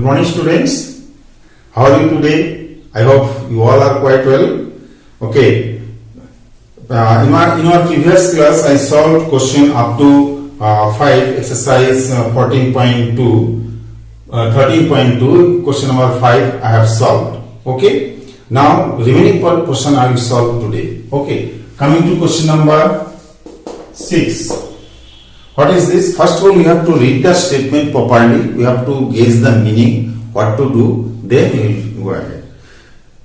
morning, students. How are you today? I hope you all are quite well. Okay. In our previous class, I solved question up to 5, exercise 14.2, 13.2, question number 5 I have solved. Okay. Now, remaining question I will solve today. Okay. Coming to question number 6. What is this? First of all, we have to read the statement properly. We have to gauge the meaning, what to do. Then we will go ahead.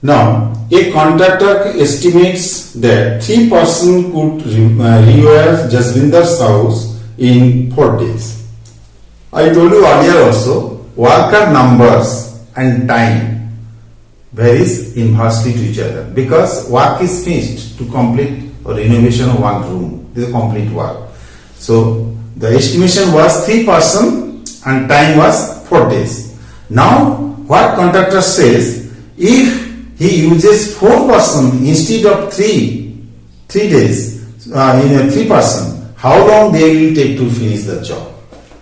Now, a contractor estimates that 3 persons could rewire Jasvinder's house in 4 days. I told you earlier also, worker numbers and time varies inversely to each other because work is finished to complete a renovation of one room. This is complete work. So, the estimation was 3 persons and time was 4 days. Now, what contractor says, if he uses 4 persons instead of 3 days, in a 3 person, how long they will take to finish the job?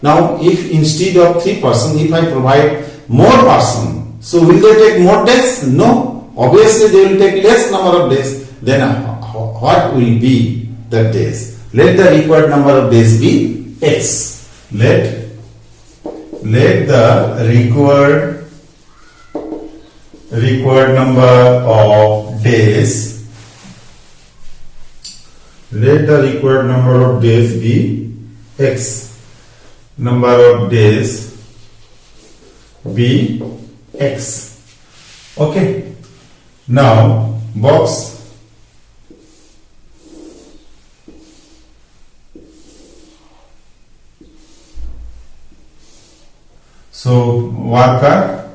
Now, if instead of 3 persons, if I provide more person, so will they take more days? No. Obviously, they will take less number of days. Then what will be the days? Let the required number of days be X. Let the required number of days. Let the required number of days be X. Number of days be X. Okay. Now, box. So, worker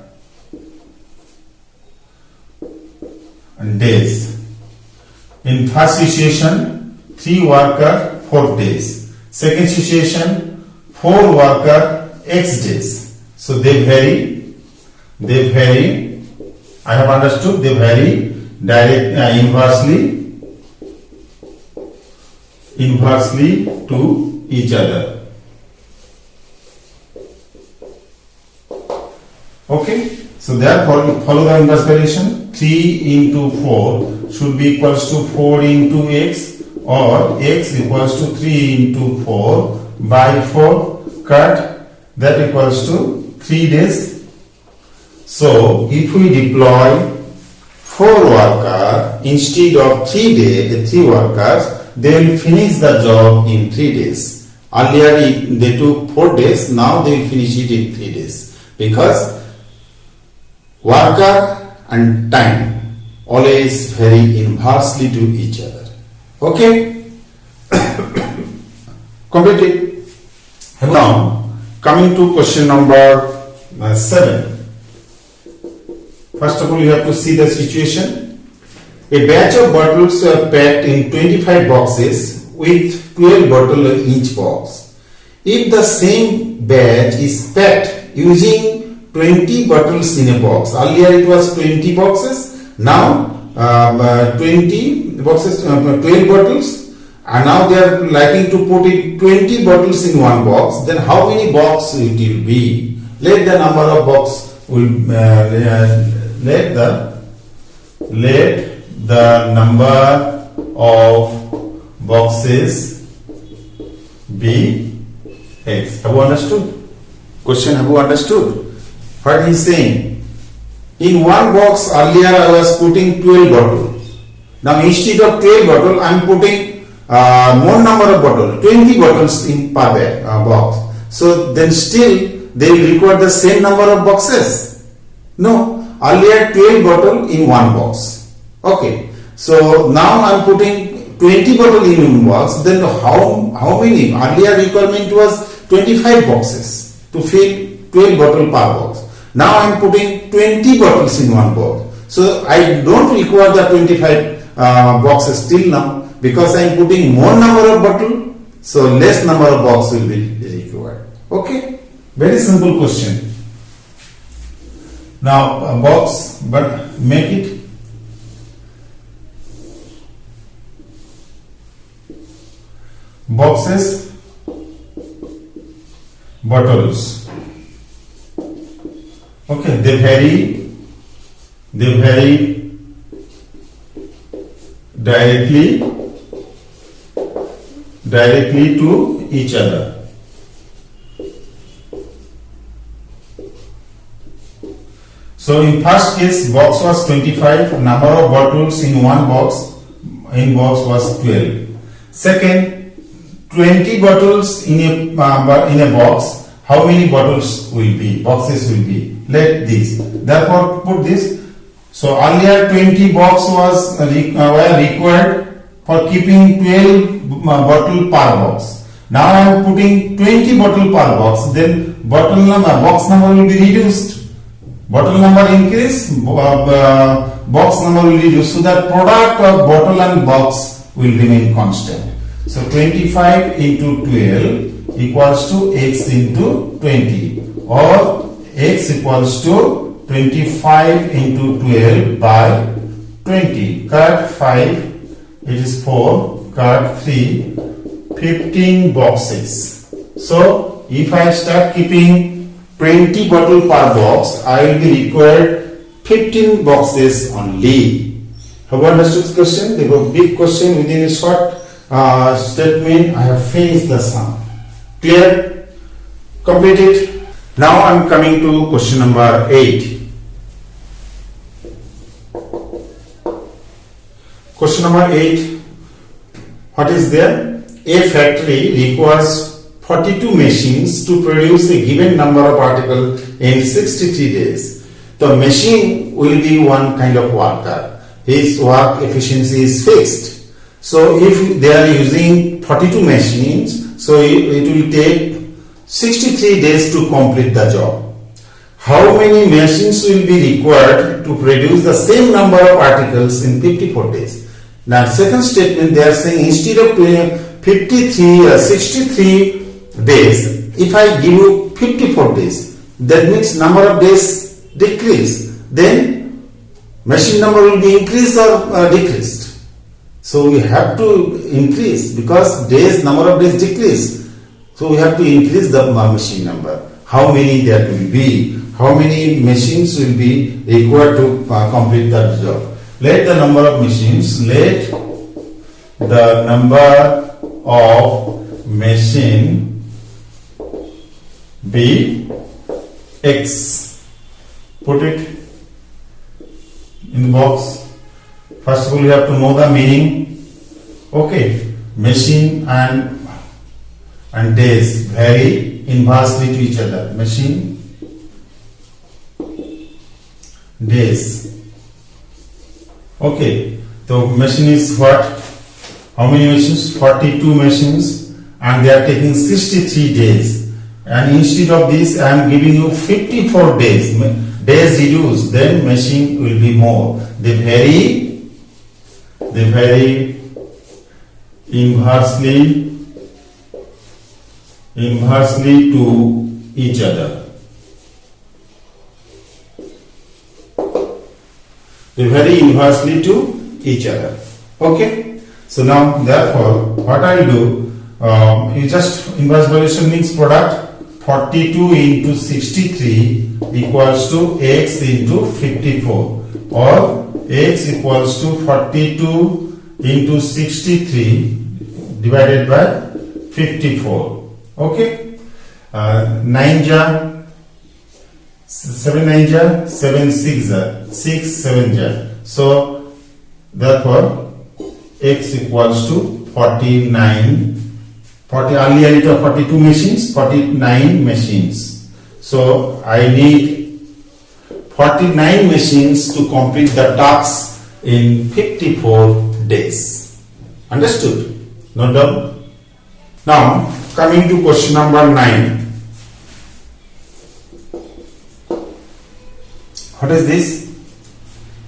and days. In first situation, 3 worker, 4 days. Second situation, 4 worker, X days. So, they vary. I have understood they vary inversely to each other. Okay, so therefore follow the inverse relation. 3 into 4 should be equals to 4 into x, or x equals to 3 into 4 by 4, cut, that equals to 3 days. So if we deploy 4 workers instead of 3 workers, they will finish the job in 3 days. Earlier they took 4 days, now they will finish it in 3 days. Because worker and time always vary inversely to each other. Okay? Completed. Now, coming to question number 7. First of all, you have to see the situation. A batch of bottles are packed in 25 boxes with 12 bottles in each box. If the same batch is packed using 20 bottles in a box. Earlier it was 20 boxes. Now 20 boxes, 12 bottles, and now they are liking to put in 20 bottles in one box. Then how many boxes it will be? Let the number of boxes will let the number of boxes be X. Have you understood? Question, have you understood? What he is saying, in one box earlier I was putting 12 bottles. Now instead of 12 bottles I am putting more number of bottles, 20 bottles in per box. So then still they will require the same number of boxes. No, earlier 12 bottles in one box. Okay, so now I am putting 20 bottles in one box. Then how many? Earlier requirement was 25 boxes to fill 12 bottles per box. Now I am putting 20 bottles in one box. So I don't require the 25 boxes till now because I am putting more number of bottles. So less number of boxes will be required. Okay, very simple question. Now a box, but make it boxes, bottles. Okay, they vary directly to each other. So in first case, box was 25, number of bottles in one box was 12. Second, 20 bottles in a box. How many boxes will be? Let this. Therefore, put this. So earlier 20 box was were required for keeping 12 bottle per box. Now I am putting 20 bottle per box. Then box number will be reduced. Bottle number increase, box number will reduce. So that product of bottle and box will remain constant. So 25 into 12 equals to x into 20, or x equals to 25 into 12 by 20. Cut 5, it is 4, cut 3, 15 boxes. So if I start keeping 20 bottle per box, I will be required 15 boxes only. Have you understood this question? There was a big question within a short statement. I have finished the sum. Clear? Completed? Now I am coming to question number 8. Question number 8. What is there? A factory requires 42 machines to produce a given number of articles in 63 days. The machine will be one kind of worker. His work efficiency is fixed. So if they are using 42 machines, so it will take 63 days to complete the job. How many machines will be required to produce the same number of articles in 54 days? Now second statement, they are saying instead of 63 days, if I give you 54 days, that means number of days decrease, then machine number will be increased or decreased. So we have to increase, because number of days decrease, so we have to increase the machine number. How many that will be? How many machines will be required to complete that job? Let the number of machines be x. Put it in the box. First of all, you have to know the meaning. Okay, machine and days vary inversely to each other. Machine, days. Okay, so machine is what? How many machines? 42 machines, and they are taking 63 days. And instead of this, I am giving you 54 days. Days reduced, then machine will be more. They vary inversely to each other. They vary inversely to each other. Okay. So now, therefore, what I will do, you just inverse variation means product. 42 into 63 equals to x into 54, or x equals to 42 into 63 divided by 54. Okay, 9 ja 7 9 ja 7 6 ja 6 7 ja. So therefore x equals to 49. 40, earlier it was 42 machines, 49 machines. So I need 49 machines to complete the task in 54 days. Understood? No doubt? Now coming to question number 9. What is this?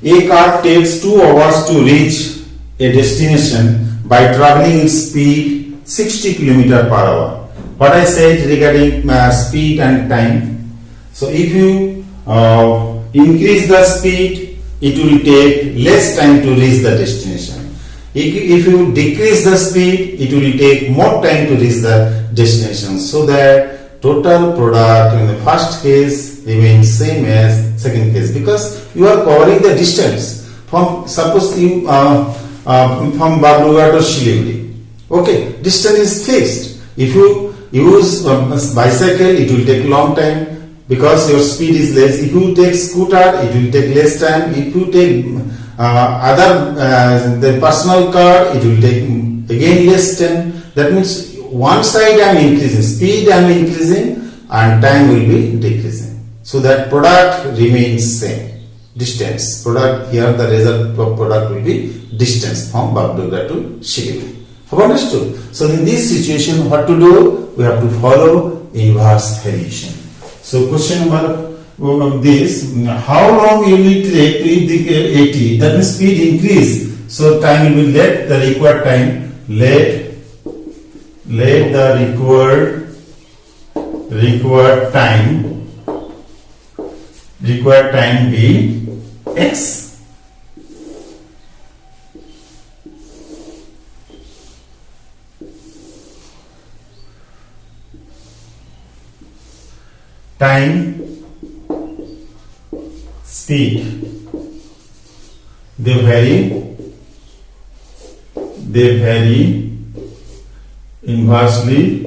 A car takes 2 hours to reach a destination by traveling its speed 60 km per hour. What I said regarding speed and time. So if you increase the speed, it will take less time to reach the destination. If you decrease the speed, it will take more time to reach the destination. So that total product in the first case remains same as second case, because you are covering the distance from, suppose you from Babrughat to Siliguri. Okay, distance is fixed. If you use bicycle, it will take long time because your speed is less. If you take scooter, it will take less time. If you take the personal car, it will take again less time. That means one side I am increasing, speed I am increasing, and time will be decreasing. So that product remains same. Distance product, here the result of product will be distance from Babrughat to Siliguri. Have understood? So in this situation, what to do? We have to follow inverse variation. So question number this: how long you will take to reach the 80? That means speed increase. So time will be let the required time let the required time be x. Time, speed, they vary inversely,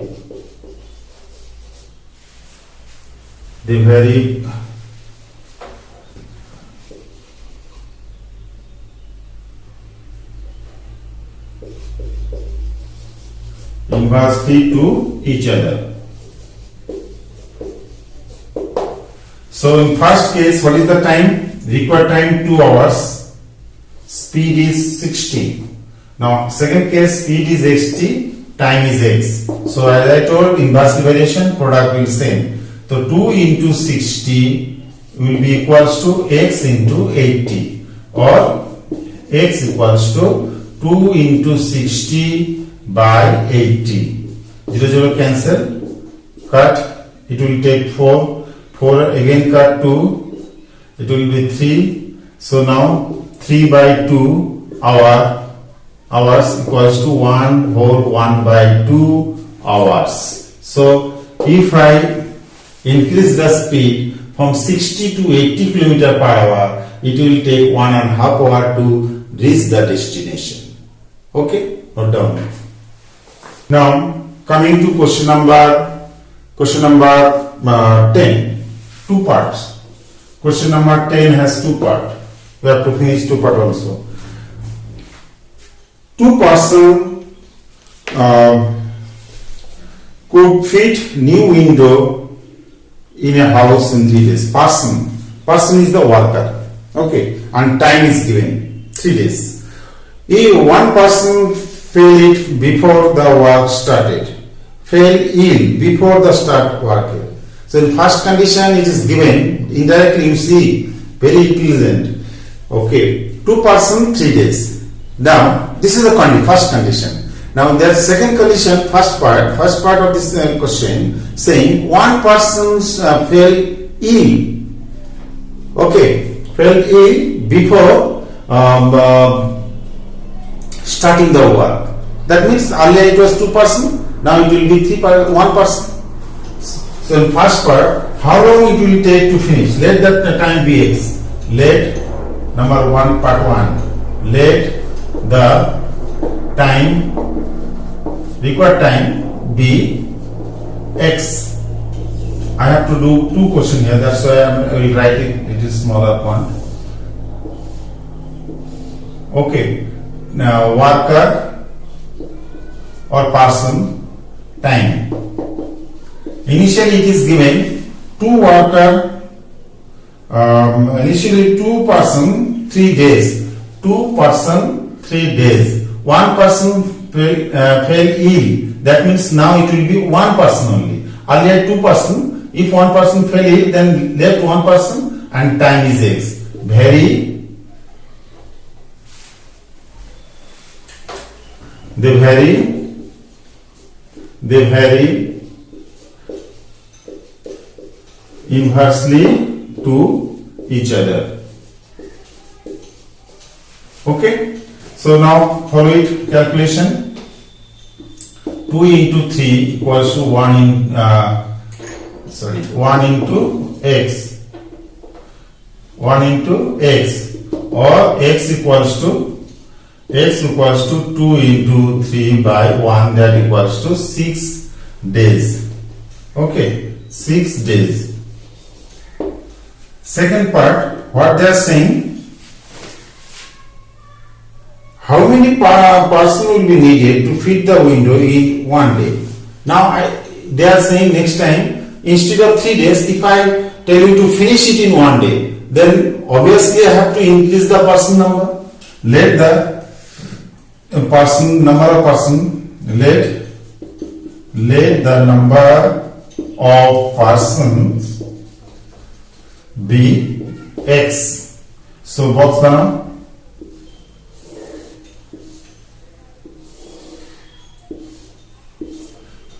they vary inversely to each other. So in first case, what is the time? Required time 2 hours, speed is 60. Now second case, speed is 60, time is x. So as I told, inverse variation, product will same. So 2 into 60 will be equals to x into 80, or x equals to 2 into 60 by 80. 0 0 cancel, cut, it will take 4 again cut 2, it will be 3. So now 3 by 2 hours equals to 1 whole 1 by 2 hours. So if I increase the speed from 60 to 80 km per hour, it will take 1.5 hours to reach the destination. Okay, note down. Now coming to question number 10. 2 parts. Question number 10 has 2 parts. We have to finish 2 parts also. 2 persons could fit new window in a house in 3 days. Person is the worker. Okay, and time is given 3 days. If one person fell it before the work started, fell ill before the start work. So in first condition it is given, indirectly you see, very pleasant. Okay, 2 persons 3 days. Now this is the first condition. Now in the second condition, first part of this question saying one person fell ill. Okay, fell ill before starting the work. That means earlier it was 2 persons, now it will be 1 person. So in first part, how long it will take to finish? Let that time be x. Let number 1, part 1. Let the time, required time be x. I have to do 2 questions here. That's why I will write it. It is smaller font. Okay. Now worker or person, time. Initially it is given 2 worker, initially 2 person 3 days, 2 person 3 days, 1 person fell ill. That means now it will be 1 person only. Earlier 2 person. If 1 person fell ill, then left 1 person and time is x. They vary inversely to each other. Okay, so now follow it calculation. 2 into 3 equals to 1 into x. 1 into x, or x equals to 2 into 3 by 1, that equals to 6 days. Okay, 6 days. Second part, what they are saying, how many person will be needed to fit the window in 1 day? Now they are saying next time, instead of 3 days, if I tell you to finish it in 1 day, then obviously I have to increase the person number. Let the number of persons be x. So box banao.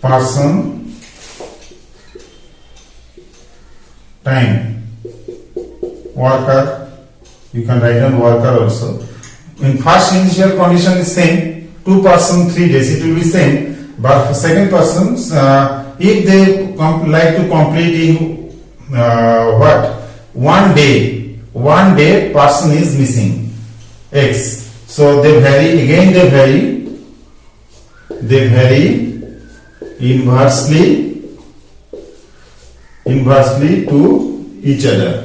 Person time worker, you can write down worker also. In first initial condition is same, 2 person 3 days, it will be same. But for second persons, if they like to complete in 1 day, person is missing x. So they vary, again they vary inversely to each other.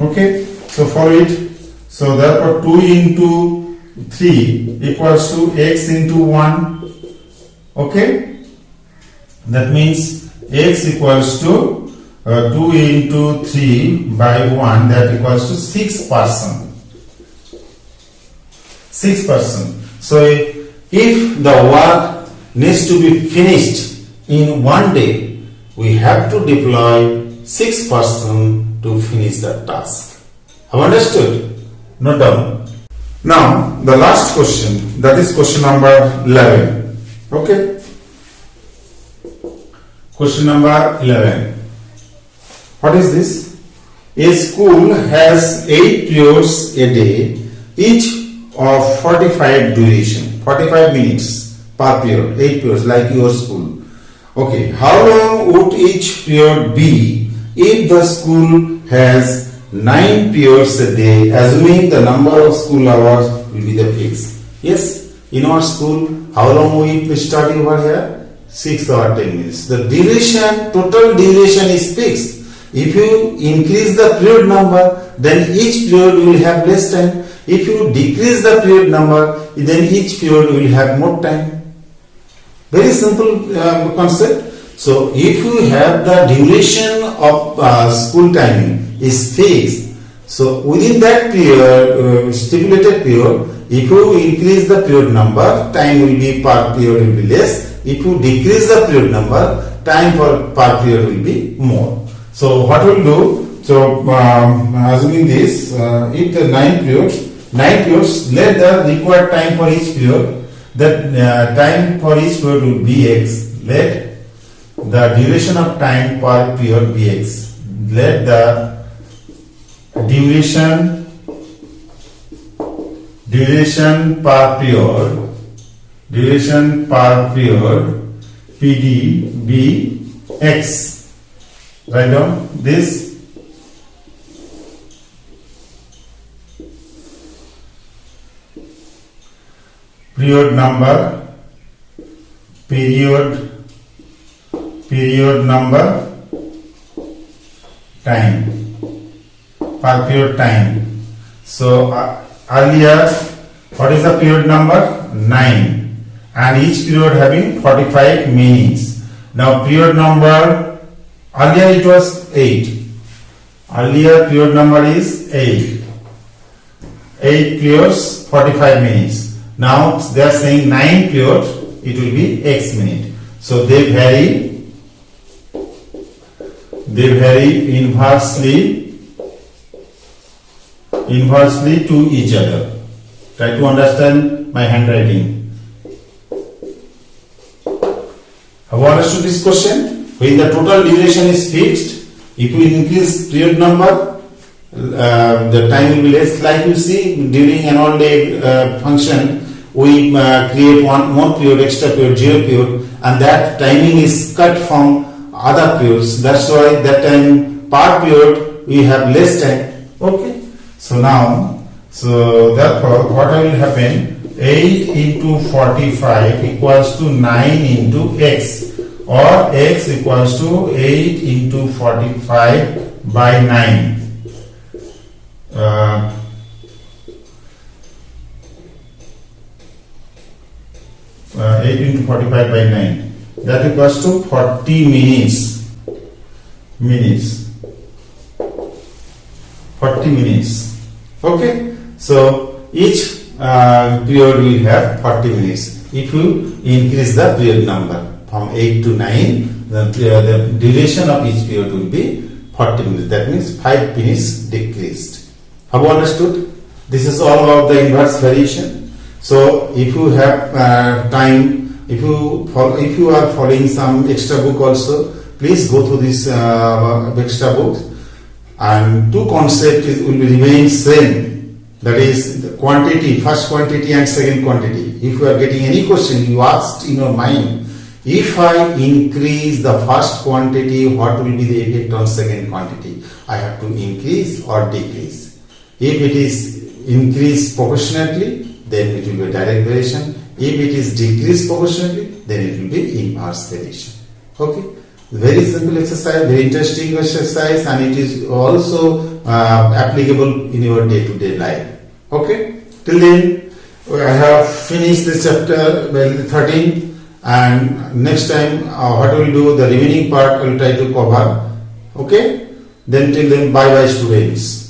Okay, so follow it. So therefore 2 into 3 equals to x into 1. Okay, that means x equals to 2 into 3 by 1, that equals to 6 person. 6 person. So if the work needs to be finished in 1 day, we have to deploy 6 person to finish the task. Have understood? Note down. Now the last question, that is question number 11. Okay. Question number 11. What is this? A school has 8 periods a day, each of 45 duration, 45 minutes per period, 8 periods like your school. Okay, how long would each period be if the school has 9 periods a day, assuming the number of school hours will be the fixed? Yes, in our school, how long we study over here? 6 or 10 minutes. The duration, total duration is fixed. If you increase the period number, then each period will have less time. If you decrease the period number, then each period will have more time. Very simple concept. So if you have the duration of school timing is fixed, so within that period, stipulated period, if you increase the period number, time will be per period will be less. If you decrease the period number, time per period will be more. So what we'll do, so assuming this, if the 9 periods, let the required time for each period, that time for each period will be x. Let the duration of time per period be x. Let the duration per period PD be x. Write down this. Period number time per period time. So earlier, what is the period number? 9, and each period having 45 minutes. Now period number, earlier it was 8. Earlier period number is 8. 8 periods, 45 minutes. Now they are saying 9 periods, it will be x minute. So they vary inversely to each other. Try to understand my handwriting. Have you understood this question? When the total duration is fixed, if we increase period number, the time will be less. Like you see, during annual day function, we create one more period, extra period, 0 period, and that timing is cut from other periods. That's why that time per period we have less time. Okay. So now, therefore what will happen, 8 into 45 equals to 9 into x, or x equals to 8 into 45 by 9. 8 into 45 by 9, that equals to 40 minutes. 40 minutes. Okay. So each period will have 40 minutes. If you increase the period number from 8 to 9, the duration of each period will be 40 minutes. That means 5 minutes decreased. Have you understood? This is all about the inverse variation. So if you have time, if you are following some extra book also, please go through this extra book, and two concepts will remain same. That is the quantity, first quantity and second quantity. If you are getting any question, you asked in your mind, if I increase the first quantity, what will be the effect on second quantity? I have to increase or decrease. If it is increased proportionately, then it will be direct variation. If it is decreased proportionally, then it will be inverse variation. Okay. Very simple exercise, very interesting exercise, and it is also applicable in your day-to-day life. Okay. Till then, I have finished this chapter 13, and next time what we will do, the remaining part I will try to cover. Okay. Then till then, bye bye students.